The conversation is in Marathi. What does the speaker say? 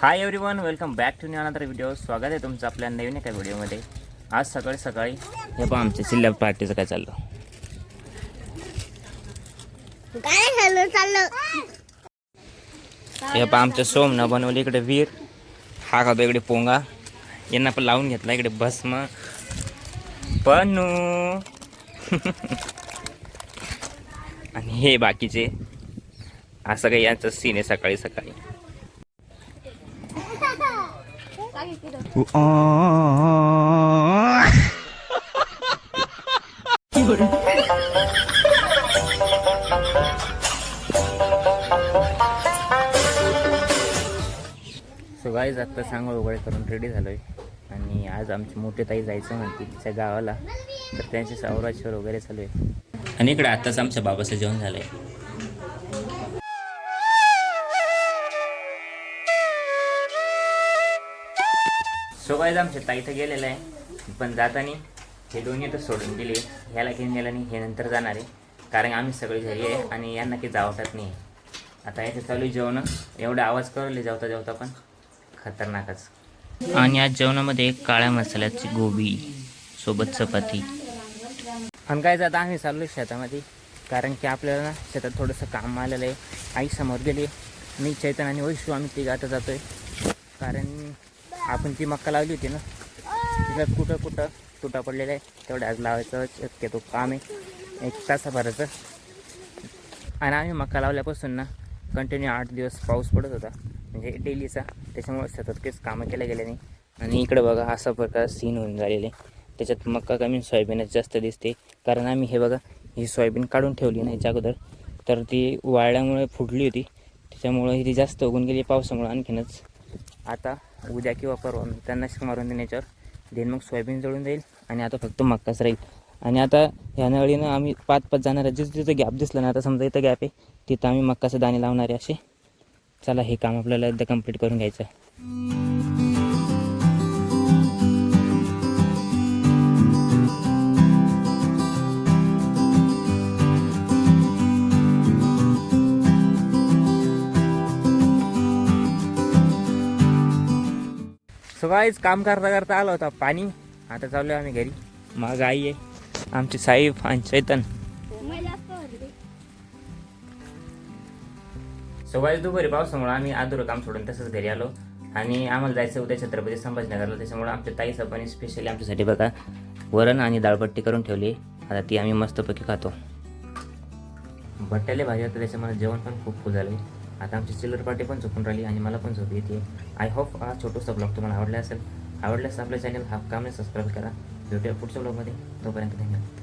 High everyone, welcome back to new another video. स्वागत आहे तुमचं आपल्या नवीन एका व्हिडिओमध्ये. आज सकाळी सकाळी हे पहा आमच्या चिल्लर पार्टीचं काय चाललं. हे पहा आमच्या सोमनं बनवली इकडे वीर, हा खातो इकडे पोंगा, यांना पण लावून घेतला इकडे भस्म पनू आणि हे बाकीचे. असं काही यांचं सीन आहे सकाळी सकाळी. सो गाईज आत्ता सांगोळ वगैरे करून रेडी झालोय आणि आज आमची मोठी ताई जायचं म्हणते तिच्या गावाला, तर त्यांचे सावराश्वर वगैरे चालू आहे. आणि इकडे आत्ताच आमच्या बाबाचं जेवण झालंय. सो गाईज आमच्या ताई तर गेलेलं आहे, पण जातानी हे दोन्ही तर सोडून दिले. ह्याला घेऊन गेला नाही, हे नंतर जाणार आहे, कारण आम्ही सगळे घरी आहे आणि यांना काही जावं वाटत नाही. आता याचे चालू जेवण, एवढा आवाज करले जेवता जेवता पण खतरनाकच. आणि आज जेवणामध्ये काळ्या मसाल्याची गोबी सोबत चपाती. आणि काय जाता आम्ही चाललो शेतामध्ये, कारण की आपल्याला ना शेतात थोडंसं काम आलेलं आहे. आई समोर गेली, मी चैतन आणि वैशू आम्ही तिघं आता जातो आहे. कारण आपण ती मक्का लावली होती ना, तिच्यात कुठं कुठं तुटा पडलेला आहे, तेवढं आज लावायचं शक्यतो काम आहे 1 तासाभराचं. आणि आम्ही मक्का लावल्यापासून ना कंटिन्यू 8 दिवस पाऊस पडत होता, म्हणजे डेलीचा. त्याच्यामुळे सतत काहीच कामं केल्या गेले नाही. आणि इकडं बघा असा प्रकार सीन होऊन झालेले. त्याच्यात मक्का कमी सोयाबीनच जास्त दिसते, कारण आम्ही हे बघा ही सोयाबीन काढून ठेवली नाही याच्या अगोदर, तर ती वाळल्यामुळे फुटली होती, त्याच्यामुळे ती जास्त उगून गेली पावसामुळे आणखीनच. आता उद्या किंवा परवा मी त्यांना मारून देण्याच्यावर देन मग सोयाबीन जळून जाईल आणि आता फक्त मक्काच राहील. आणि आता ह्या नळीनं आम्ही 5-5 जाणार आहे. जिथं गॅप दिसलं ना, आता समजा इथं गॅप आहे, तिथं आम्ही मक्काचे दाणे लावणार आहे असे. चला हे काम आपल्याला एकदा कंप्लीट करून घ्यायचं. सो गाईज काम करता करता आला होता पाणी. आता चाललो आम्ही घरी. मग आई आहे आमची साईब आणि चैतन. सो गाईज दुपारी पावसामुळे आम्ही अधुरं काम सोडून तसंच घरी आलो. आणि आम्हाला जायचं उद्या छत्रपती संभाजीनगरला, त्याच्यामुळे आमच्या ताई साहेबांनी स्पेशली आमच्यासाठी बघा वरण आणि डाळपट्टी करून ठेवली. आता ती आम्ही मस्तपैकी खातो. भट्ट्याले भाजी होतं, त्याच्यामुळे जेवण पण खूप फुल झालं. आता आमची चिल्लर पार्टी पण झोपून राहिली आणि मला पण झोप येते. आय होप हा छोटूसा ब्लॉग तुम्हाला आवडला असेल. आवडल्यास आपल्या चॅनल हा सबस्क्राईब करा. भेटूया पुढच्या ब्लॉगमध्ये. तोपर्यंत धन्यवाद.